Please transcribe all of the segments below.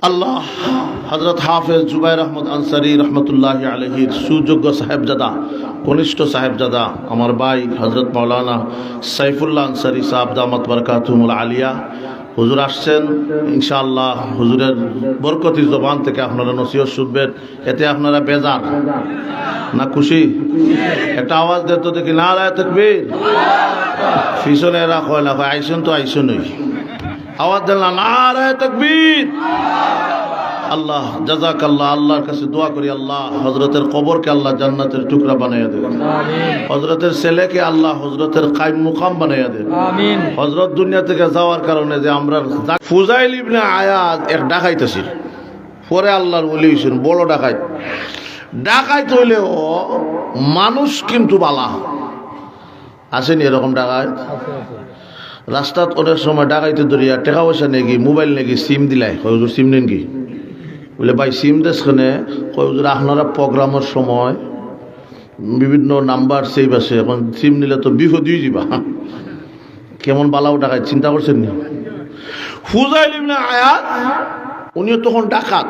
আল্লাহ হযরত হাফেজ জুবায়ের আহমদ আনসারী রহমতুল্লাহি আলাইহির সুযোগ্য সাহেবজাদা, কনিষ্ঠ সাহেবজাদা আমার ভাই হযরত মাওলানা সাইফুল্লাহ আনসারী সাহেব দামাত বারাকাতুহুল আলিয়া হুজুর আসছেন। ইনশাআল্লাহ হুজুরের বরকতি জবান থেকে আপনারা নসিহত শুনবেন। এতে আপনারা বেজার না খুশি? একটা আওয়াজ দেন তো দেখি, নারায়ে তাকবীর। পিছনে এরা কয় না, কয় আইসুন তো আইসুনই, আওয়াজ দেন না, নারায়ে তাকবীর। আল্লাহ জাযাকাল্লাহ। আল্লাহর কাছে দোয়া করি আল্লাহ হযরতের কবরকে আল্লাহ জান্নাতের টুকরা বানাইয়া দেন। হযরতের ছেলেকে আল্লাহ হযরতের কায়েম মুকাম বানাইয়া দেন। আমিন। হযরত দুনিয়া থেকে যাওয়ার কারণে যে আমরা ফুজাইল ইবনে আয়াজ এক ডাকাইত ছিল, পরে আল্লাহর ওলি হইছেন, বড় ডাকাইত। ডাকাইত হইলেও মানুষ কিন্তু বালা আসেনি, এরকম ডাকাইত রাস্তাত অনেক সময় ডাকাইতে ধরিয়া টাকা পয়সা নেগি, মোবাইল নেগি, সিম দিলাই, হুজুর সিম নেন কি বলে, ভাই সিম দেশখানে হুজুর আপনারা প্রোগ্রামের সময় বিভিন্ন নাম্বার সেভ আছে, এখন সিম নিলে তো বিপদ দিয়ে যাবা। কেমন বালাও ডাকাইত চিন্তা করছেন নি? ফুজাইল ইবনে আয়াজ উনিও তখন ডাকাত,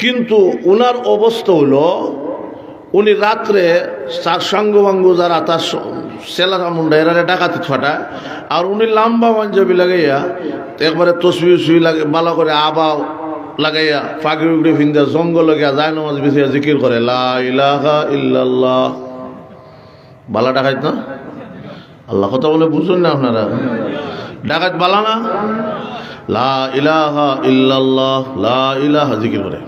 কিন্তু উনার অবস্থা হলো উনি রাত্রে তার সাঙ্গবাঙ্গ যারা তার সেলারা মুন্ডা এরারে ডাকাতি ফাটায়, আর উনি লাম্বা পাঞ্জাবি লাগাইয়া একবারে তসবি সুই লাগে বালা করে আবা লাগাইয়া ফাঁকি উগড়ে ফিন্দা জঙ্গল গিয়া যায় নামাজ বিছিয়া জিকির করে লা ইলাহা ইল্লাল্লাহ। বালা ডাকাইত না? আল্লাহ কথা বলে বুঝুন না আপনারা? ডাকাইত বালা না? লা ইলাহা ইল্লাল্লাহ, লা ইলাহা জিকির করে।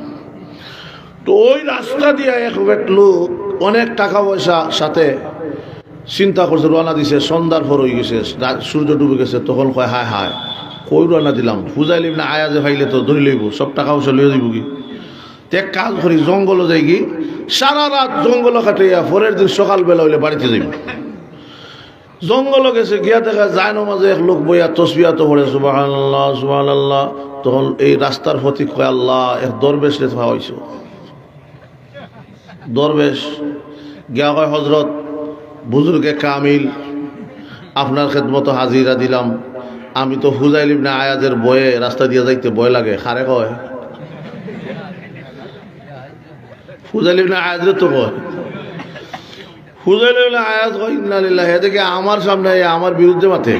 তো ওই রাস্তা দিয়ে এক লোক অনেক টাকা পয়সা সাথে চিন্তা করছে, রওনা দিছে। সন্ধ্যার পর হয়ে গেছে, সূর্য ডুবে গেছে। তখন কয় হায় হায়, কই রওনা দিলাম? ফুজাইল ইবনে আয়াজে ফাইলে তো ধরে লইব, সব টাকা পয়সা লইয়া দিব কি? এক কাজ করি, জঙ্গলে যাই কি, সারা রাত জঙ্গল কাটাইয়া পরের দিন সকালবেলা হইলে বাড়িতে যাইব। জঙ্গলে গেছে, গিয়া দেখা যায় না মাঝে এক লোক বইয়া তসবিয়া তো পড়ে সুবহানাল্লাহ সুবহানাল্লাহ। তখন এই রাস্তার প্রতি কয় আল্লাহ, এক দরবেশ রে হয়েছে। দরবেশ গিয়া কয়, হজরত বুজুর্গে কামিল, আপনার খেদমত হাজিরা দিলাম। আমি তো ফুজাইল ইবনে আয়াজের বয়ে রাস্তা দিয়ে যাইতে ভয় লাগে। খারে কয় ফুজাইল ইবনে আয়াজের তো কয়, ফুজাইল ইবনে আয়াজ কয় ইন্না লিল্লাহি। এদিকে আমার সামনে আমার বিরুদ্ধে মাথে,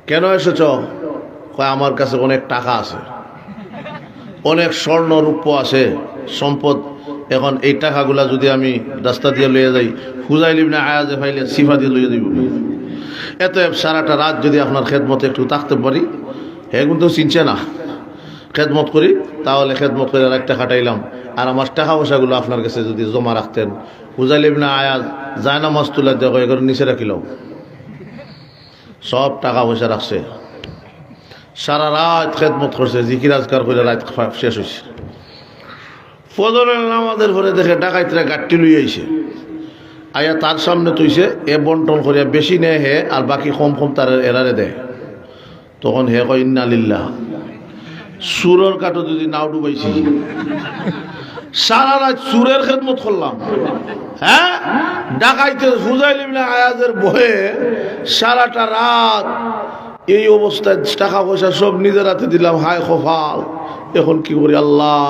কেন এসেছ? কয় আমার কাছে অনেক টাকা আছে, অনেক স্বর্ণ রূপ আছে, সম্পদ। এখন এই টাকাগুলা যদি আমি রাস্তা দিয়ে লইয়া যাই, ফুজাইল ইবনে আয়াজে ফাইলে সিফা দিয়ে লইয়া দিব। এত সারাটা রাত যদি আপনার খেদমতে একটু থাকতে পারি, হ্যাঁ কিন্তু চিনছে না, খেদমত করি, তাহলে খেদমত করে আর একটা খাটাইলাম। আর আমার টাকা পয়সাগুলো আপনার কাছে যদি জমা রাখতেন। ফুজাইল ইবনে আয়াজ যায় না মাছ তুলে দেখো, এগুলো নিচে রাখিলাম। সব টাকা পয়সা রাখছে, সারা রাত খেদমত করছে, জিকির আজকার করে রাত শেষ হয়েছে। ফজরের নামাজের পরে দেখে ডাকাইতরা গাঠটি লই আইছে, আয়া তার সামনে তুইছে, এ বন্টন করিয়া বেশি নেয় হে, আর বাকি কম কম তার এরারে দেয়। তখন হে কয় ইন্না লিল্লাহ। সুরের কাটো যদি নাও ডুবাইছি, সারা রাত সুরের খেদমত করলাম। হ্যাঁ, ডাকাইতে ফুজাইল ইবনে আয়াজের বয়ে সারাটা রাত এই অবস্থায় টাকা পয়সা সব নিজের হাতে দিলাম। হায় কপাল, এখন কি করি? আল্লাহ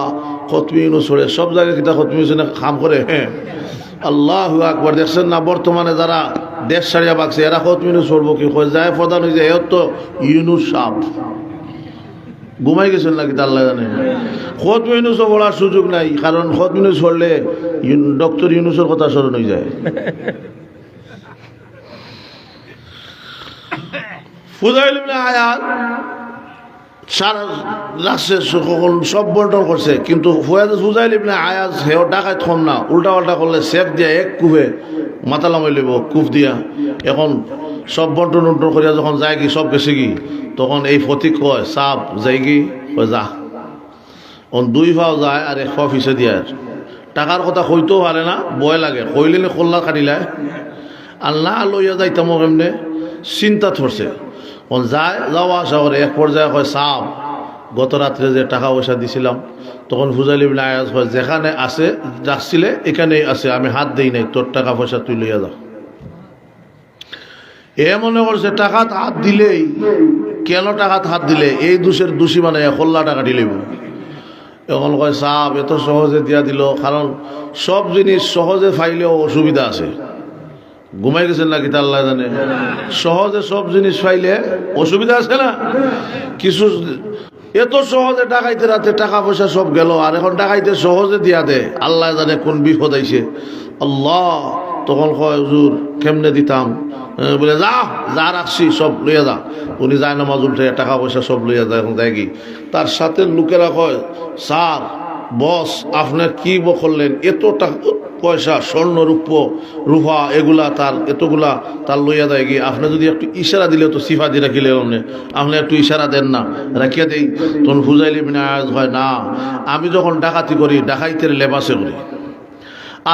খতমি ইউনূস পড়ে সব জায়গায় কিতা খতমি ইউনূস কাম করে। হ্যাঁ, আল্লাহু আকবার। দেখছেন না বর্তমানে যারা দেশ ছাড়িয়া বাগছে, এরা খতমি ইউনূস পড়বো কি যায় প্রধান হয়েছে, এর তো ইউনূস সাপ ঘুমাই গেছেন নাকি তা আল্লাহ জানে। খতমি ইউনূসও পড়ার সুযোগ নাই, কারণ খতমি ইউনূস পড়লে ডক্টর ইউনূসের কথা স্মরণ হয়ে যায়। ফুজাইল ইবনে আয়াজ সারা রাষ্ট্রে সব বন্টন করছে, কিন্তু ফুজাইল ইবনে আয়াজ হেও ডাকাত কম না, উল্টা পাল্টা করলে সেফ দিয়া এক কুফে মাথা লামাই লইব, কুফ দিয়া। এখন সব বন্টন উন্টন করিয়া যখন যায় কি সব গেছে কি, তখন এই ফতিক কয় সাপ যাই কি যা। অন দুই পাও যায় আর এক পা ফিসে দিয়ে। টাকার কথা কইতেও পারে না, ভয় লাগে, কইলে কল্লা কাটিলায়। আর না লইয়া যাইতাম এমনি চিন্তা ধরছে। যায় যাওয়া আসা করে, এক পর্যায়ে কয় সাপ গত রাত্রে যে টাকা পয়সা দিছিলাম। তখন ফুজাইল ইবনে আয়াজ কয় যেখানে আছে রাখছিলে এখানেই আছে, আমি হাত দেই নাই, তোর টাকা পয়সা তুই লইয়া যা। এ মনে করছে টাকা হাত দিলেই কেন টাকাত হাত দিলে এই দোষের দোষী মানে 1,00,000 টাকা দিলেব। এখন কয় সাহাব এত সহজে দিয়া দিল, কারণ সব জিনিস সহজে পাইলেও অসুবিধা আছে। ঘুমাই গেছেন নাকি তা আল্লাহ জানে। সহজে সব জিনিস পাইলে অসুবিধা আছে না? কিছু এত সহজে ডাকাইতে রাতে টাকা পয়সা সব গেল, আর এখন ডাকাইতে সহজে দিয়া দে, আল্লাহ জানে কোন বিপদ আইছে। আল্লাহ তখন কয় হুজুর কেমনে দিতাম? বলে যা যা রাখছি সব লইয়া যা। উনি যায় নামাজ উঠে টাকা পয়সা সব লইয়া যায়। এখন দেয় কি তার সাথে লোকেরা কয় স্যার বস আপনার কি করলেন, এত টাকা পয়সা স্বর্ণ রূপা এগুলা তার এতগুলা তার লইয়া দেয় কি? আপনি যদি একটু ইশারা দিলে তো সিফা দিয়ে রাখিলে আপনি একটু ইশারা দেন না, রাখিয়া দেই তখন ফুজাইলে বিনা আয়াজ হয় না। আমি যখন ডাকাতি করি ডাকাইতের লেবাসে করি,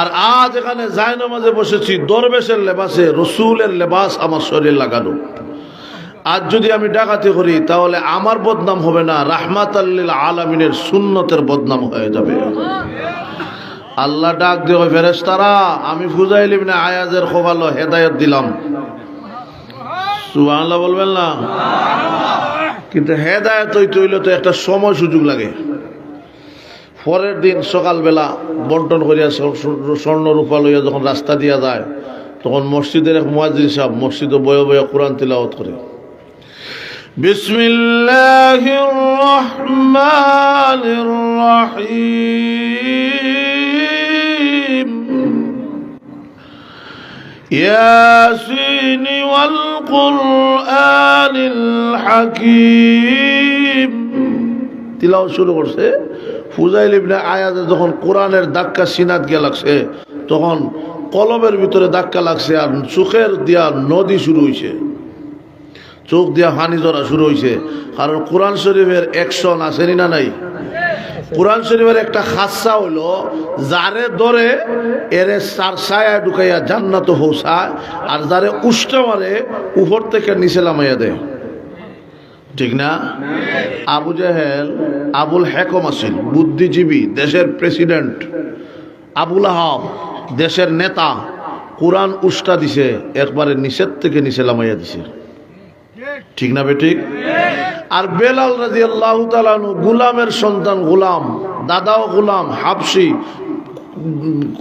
আর আজ এখানে জায়নামাজে বসেছি দরবেশের লেবাসে, রসুলের লেবাস আমার শরীর লাগানো। আজ যদি আমি ডাকাতি করি তাহলে আমার বদনাম হবে না, রাহমাতাল লিল আলামিনের সুন্নতের বদনাম হয়ে যাবে। আল্লাহ ডাক দিয়ে ফেরেশতারা আমি ফুজাইল ইবনে আয়াজের খোবালো হেদায়েত দিলাম। সুবহানাল্লাহ বলবেন না? কিন্তু হেদায়েত হইলে তো একটা সময় সুযোগ লাগে। পরের দিন সকালবেলা বন্টন করিয়া স্বর্ণ রূপা লইয়া যখন রাস্তা দিয়া যায়, তখন মসজিদের এক মুয়াজ্জিন সাহেব মসজিদে বয়ে বয়ে কোরআন তিলাওয়াত করে, বিসমিল্লাহির রহমানির রহিম ইয়াসিন ওয়াল কুরআনিল হাকীম তিলাওয়াত শুরু করছে। ফুজাইল ইবনে আয়াজে যখন কোরআনের ধাক্কা সিনাত গিয়া লাগছে, তখন কলবের ভিতরে ধাক্কা লাগছে, আর চোখের দিয়া নদী শুরু হয়েছে, চোখ দিয়া পানি ঝরা শুরু হয়েছে। কারণ কোরআন শরীফের অ্যাকশন আসেনি না নাই? কোরআন শরীফের একটা খাসা হইল যারে ধরে এরে ছায়া ঢুকাইয়া জান্নাত পৌঁছায়, আর যারে উষ্টা মারে উপর থেকে নিচে নামাইয়া দেয়। ঠিক না? আবু জেহেল আবুল হেকম আছিল, বুদ্ধিজীবী, দেশের প্রেসিডেন্ট। আবুল আহাব দেশের নেতা, কোরআন উষ্টা দিছে, একবারে নিচের থেকে নিচে নামাইয়া দিছে। ঠিক না বেঠিক? আর বেলাল রাদিয়াল্লাহু তাআলা আনহু গোলামের সন্তান, গোলাম, দাদাও গোলাম, হাবশি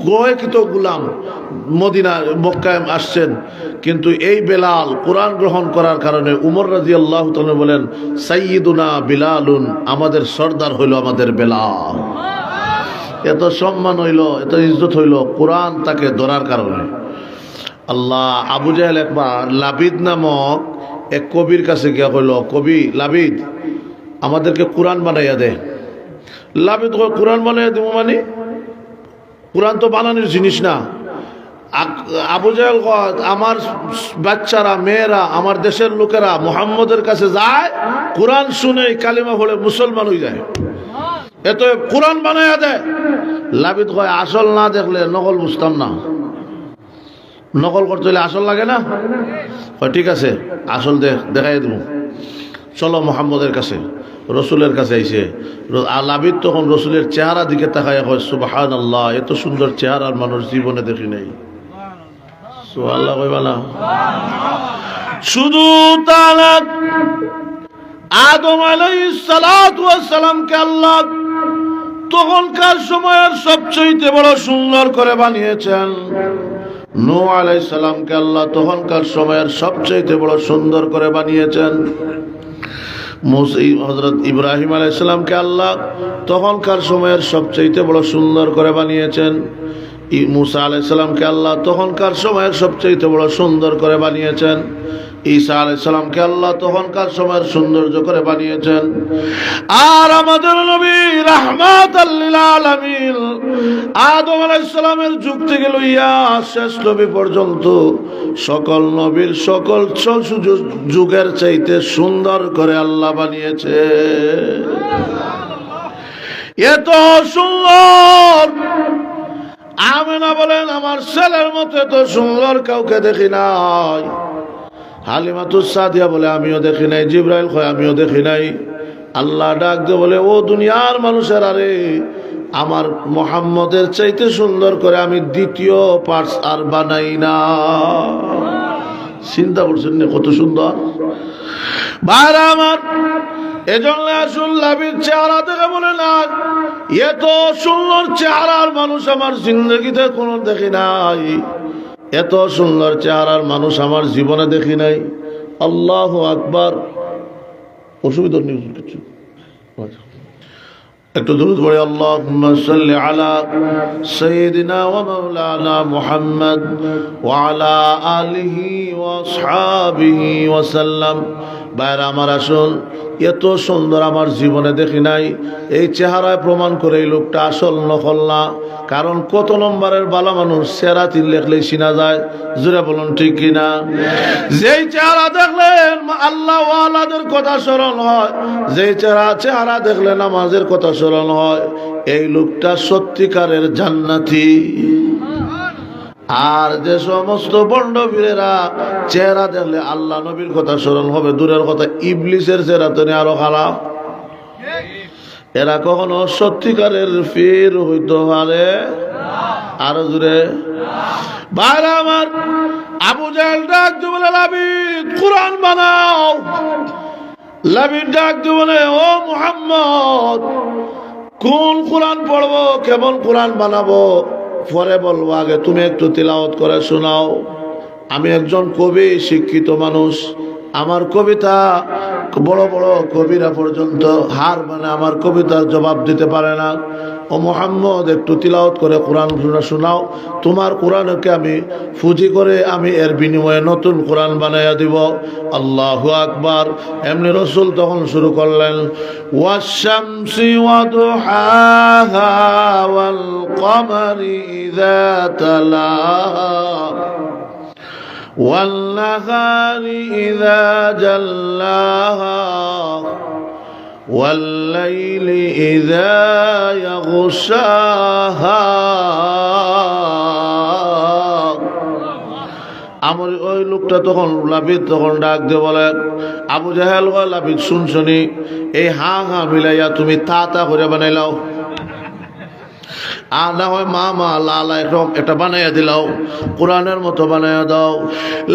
গোয়েকিত গোলাম, মদিনা মক্কায় আসছেন। কিন্তু এই বেলাল কোরআন গ্রহণ করার কারণে উমর রাদিয়াল্লাহু তাআলা বলেন সাইয়্যিদুনা বিলালুন, আমাদের সর্দার হইল আমাদের বেলাল। এত সম্মান হইল, এত ইজ্জত হইল কোরআন তাকে ধরার কারণে। আল্লাহ আবু জাহেল একবার লাবিদ নামক এক কবির কাছে গিয়া কইল, কবি লাবিদ আমাদেরকে কোরআন বানাইয়া দে। লাবিদ কোরআন বানাইয়া দিব মানে? কোরআন তো বানানোর জিনিস না। আবু জাহেল আমার বাচ্চারা, মেয়েরা, আমার দেশের লোকেরা মুহাম্মদের কাছে যায়, কোরআন শুনে কালিমা পড়ে মুসলমান হয়ে যায়, এত কোরআন বানাইয়া দেয়। লাবিদ কয় আসল না দেখলে নকল বুঝতাম না, নকল করতে হলে আসল লাগে না? ঠিক আছে আসল দেখাই দেব, চলো মুহাম্মদের কাছে। রসুলের কাছে আইছে। লাবিদ তখন রসুলের চেহারা দিকে তাকায় হয় সুবহানাল্লাহ, এত সুন্দর চেহারার মানুষ জীবনে দেখি নাই। সুবহানাল্লাহ কইবা না? শুধু তা না, আদম আলাইহিস সালাতু ওয়াস সালামকে আল্লাহ তখনকার সময়ের সবচেয়ে বড় সুন্দর করে বানিয়েছেন। নূহ আলাইহিস সালামকে আল্লাহ তখনকার সময়ের সবচেয়ে বড় সুন্দর করে বানিয়েছেন। হযরত ইব্রাহিম আলাইহিস সালামকে আল্লাহ তখনকার সময়ের সবচেয়ে বড় সুন্দর করে বানিয়েছেন। মুসা আলাইহিস সালামকে আল্লাহ তখনকার সময়ের সবচেয়ে বড় সুন্দর করে বানিয়েছেন। ঈসা আলাইহিস সালামকে আল্লাহ তখনকার সময়ের সৌন্দর্য করে বানিয়েছেন। আর আমাদের নবী রাহমাতাল লিল আলামিন আদম আলাইহিস সালামের যুগ থেকে লইয়া শেষ নবী পর্যন্ত সকল নবীর সকল যুগের চাইতে সুন্দর করে আল্লাহ বানিয়েছে। এত সুন্দর, আমিনা বলেন আমার ছেলের মতো এত সুন্দর কাউকে দেখি নাই। হালিমাতুস সাদিয়া বলে আমিও দেখি নাই। জিবরাইল কয় আমিও দেখি নাই। আল্লাহ ডাক দিয়ে বলে ও দুনিয়ার মানুষের, আরে আমার মুহাম্মদের চাইতে সুন্দর করে আমি দ্বিতীয় পার্টস আর বানাই না। চিন্তা করছেন না কত সুন্দর ভাইরা আমার। এজন্য আসল লাবির চেহারা দেখে বলে না, এত সুন্দর চেহারার মানুষ আমার জিন্দগিতে কোনো দেখি নাই, এত সুন্দর চেহারার মানুষ আমার জীবনে দেখি নাই। আল্লাহু আকবার। অসুবিধা নেই কিছু, একটু দুরূদ পড়ে আল্লাহুম্মা সাল্লি আলা সাইয়্যিদিনা ওয়া মাওলানা মুহাম্মদ ওয়া আলা আলিহি ওয়া আসহাবিহি ওয়া সাল্লাম। বাইরে আমার আসল এত সুন্দর আমার জীবনে দেখি নাই। এই চেহারায় প্রমাণ করে এই লোকটা আসল নকল না। কারণ কত নম্বরের বালা মানুষ চেহারা তিন লেখলেই চিনা যায়। জোরে বলুন ঠিক কিনা? যেই চেহারা দেখলে আল্লাহ ওয়ালাদের কথা স্মরণ হয়, যেই চেহারা দেখলে নামাজের কথা স্মরণ হয়, এই লোকটা সত্যিকারের জান্নাতি। আর যে সমস্ত বন্ড বীরেরা চেহারা দেখলে আল্লাহ নবীর কথা স্মরণ হবে, দূরের কথা ইবলিসের চেহারা তো আরো খারাপ। এরা কখনো সত্যিকারের পীর হইতে পারে? আরো জোরে ভাইরা আমার। আবু জাহেল ডাক দিয়ে বলে, লাবিদ কুরআন বানাও। লাবিদ ডাক দিয়ে বলে, ও মুহাম্মদ কোন কুরআন পড়বো, কেমন কুরআন বানাবো পরে বলবো, আগে তুমি একটু তিলাওয়াত করে শোনাও। আমি একজন কবি, শিক্ষিত মানুষ, আমার কবিতা বড় বড় কবিরা পর্যন্ত হার মানে আমার কবিতার জবাব দিতে পারে না। ও মুহাম্মদ একটু তিলাওয়াত করে কোরআন শোনাও, তোমার কোরআনকে আমি ফুজি করে আমি এর বিনিময়ে নতুন কোরআন বানাইয়া দিব। আল্লাহু আকবার। এমনি রাসূল তখন শুরু করলেন, ওয়াশ-শামসি ওয়া দুহাহা ওয়াল কমারি ইযা তালাহা والنهار إذا جلاها والليل إذا يغشاها। আমার ওই লোকটা তখন লাবিদ তখন ডাক দিয়ে বলে, আবু জাহেল গো লাবিদ শুনছনি, এই হা হা মিলাইয়া তুমি তা তা করে বানাইলাও, আর না হয় মা মা লালা এরকম একটা বানাইয়া দিলাও, কোরআনের মতো বানাইয়া দাও।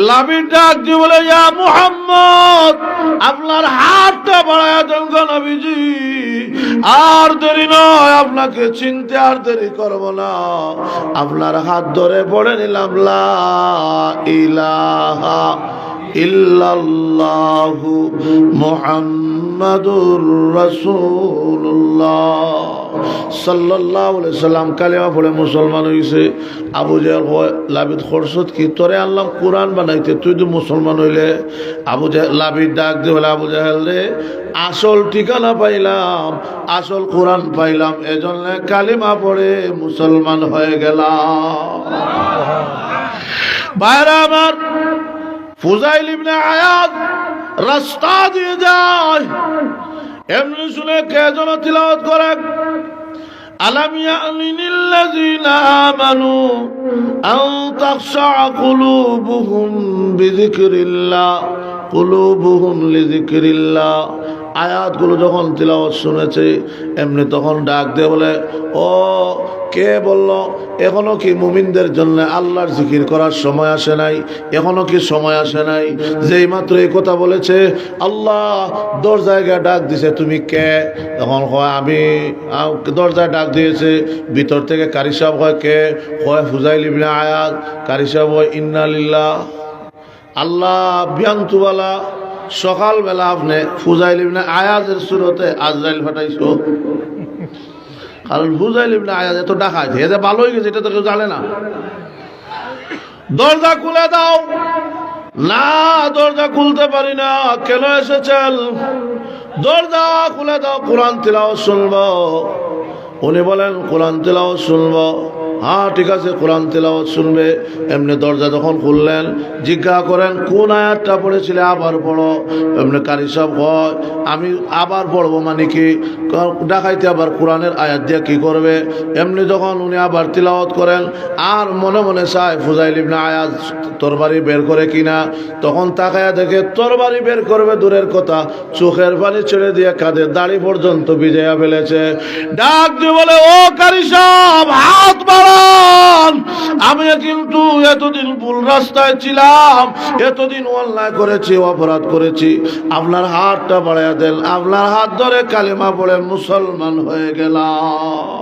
লাবিদ ডাক দিয়ে বলে, ইয়া মুহাম্মদ আপনার হাতটা বাড়াইয়া দেন গো নবীজি, আর দেরি নয়, আপনাকে চিনতে আর দেরি করব না। আপনার হাত ধরে পড়ে নিলাম, লা ইলাহা ইল্লাল্লাহু মুহাম্মাদুর রাসূলুল্লাহ সাল্লাল্লাহু আলাইহি সাল্লাম কালেমা পড়ে মুসলমান হইছে। আবু জাহেল কয়, লাবিদ খরসত কি তোরে আল্লাহ কোরআন বানাইতে, তুই তো মুসলমান হইলে? আবু জাহেল লাবিদ ডাক দিয়ে বলে, আবু জাহেল রে, আসল ঠিকানা পাইলাম, আসল কোরআন পাইলাম, এজন্য কালেমা পড়ে মুসলমান হয়ে গেলাম। ভাইরা আমার, ফুজাইল ইবনে আয়াদ রাস্তা দিয়ে যায়, এমনি শুনে কে যেন তিলাওয়াত করে, আলাম ইয়ানিল্লাযীনা আমানু আন তাখশা কুলুবুহুম বিযিকরিল্লাহ, কুলুবুহুম লিযিকরিল্লাহ। আয়াতগুলো যখন তিলাওয়াত শুনেছে এমনি তখন ডাক দিয়ে বলে, ও কে বলল এখনো কি মুমিনদের জন্য আল্লাহর জিকির করার সময় আসে নাই? এখনো কি সময় আসে নাই? যেই মাত্র এই কথা বলেছে আল্লাহ দরজায় ডাক দিছে, তুমি কে? তখন হয় আমি, দরজায় ডাক দিয়েছে, ভিতর থেকে কারি সাহেব হয় কে? হয় ফুজাইল ইবনে আয়াদ। কারি সাহেব হয় ইন্না লিল্লাহ, আল্লাহ বিয়ান্তুওয়ালা সকালবেলা আপনি ফুজাইল ইবনে আয়াজের সুরতে আজরাইল ফাটাইছো। কারণ ফুজাইল ইবনে আয়াজ এত ডাকাইছে, এতে ভালো হয়ে গেছে, এটা তো কেউ জানে না। দরজা খুলে দাও। না, দরজা খুলতে পারি না। কেন এসেছেন? দরজা খুলে দাও, কোরআন তিলাওয়াত শুনবো। উনি বলেন কোরআন তিলাওয়াত শুনবো। হ্যাঁ ঠিক আছে, কোরআন তিলাওয়াত শুনবে। এমনি দরজা যখন খুললেন জিজ্ঞাসা করেন কোন আয়াতটা পড়েছিলে, আবার পড়ো। এমনি কারি সাহেব হয় আমি আবার পড়বো মানে কি, ডাকাইতে আবার কোরআনের আয়াত দিয়ে কি করবে? এমনি যখন উনি আবার তিলাওয়াত করেন আর মনে মনে চায় ফুজাইল ইবনে আয়াজ তরবারি বের করে কিনা, তখন তাকায়া দেখে তরবারি বের করবে দূরের কথা, চোখের পানি ছেড়ে দিয়ে কাঁধের দাড়ি পর্যন্ত ভিজাইয়া ফেলেছে। ডাক দিয়ে বলে, ও কারি সাহেব হাত বাড়া। বাজান, আমি কিন্তু এতদিন ভুল রাস্তায় ছিলাম, এতদিন অন্যায় করেছি, অপরাধ করেছি, আপনার হাতটা বাড়াইয়া দেন, আপনার হাত ধরে কালিমা পড়ে মুসলমান হয়ে গেলাম,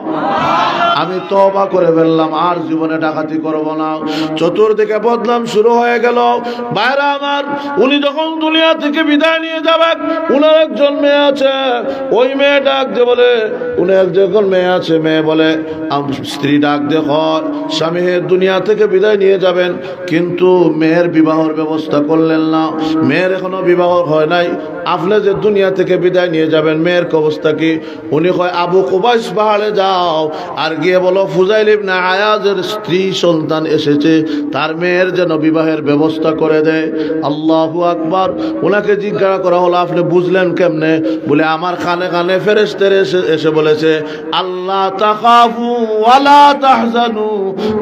আমি তওবা করে ফেললাম, আর জীবনে ডাকাতি করব না। চতুর্দিকে বদনাম শুরু হয়ে গেল। ভাইরা আমার, উনি যখন দুনিয়া থেকে বিদায় নিয়ে যাবেন, উনার একজন মেয়ে আছে, ওই মেয়ে ডাক দিয়ে বলে, উনি একজন মেয়ে আছে, মেয়ে বলে, স্ত্রী ডাক দিয়ে হয়, স্বামী দুনিয়া থেকে বিদায় নিয়ে যাবেন, কিন্তু মেয়ের বিবাহের ব্যবস্থা করলেন না, মেয়ের এখনো বিবাহ হয় নাই, আপনি যে দুনিয়া থেকে বিদায় নিয়ে যাবেন, মেয়ের অবস্থা কি? উনি কয়, আবু কুবাইস পাহাড়ে যাও, আর গিয়ে বলো ফুজাইল ইবনে আয়াজের স্ত্রী সন্তান এসেছে, তার মেয়ের যেন বিবাহের ব্যবস্থা করে দেয়। আল্লাহু আকবার। ওনাকে জিজ্ঞাসা করা হলো, আপনি বুঝলেন কেমনে? বলে, আমার কানে কানে ফেরেশতারা এসে বলেছে, আল্লাহ তাখাফু ওয়ালা তাহজানু,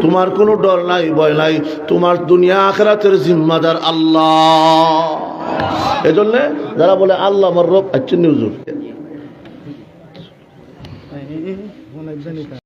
তোমার কোনো ডর নাই, ভয় নাই, তোমার দুনিয়া আখিরাতের জিম্মাদার আল্লাহ। এজন্য যারা বলে আল্লাহ আমার রব, আচ্ছা নিউজুর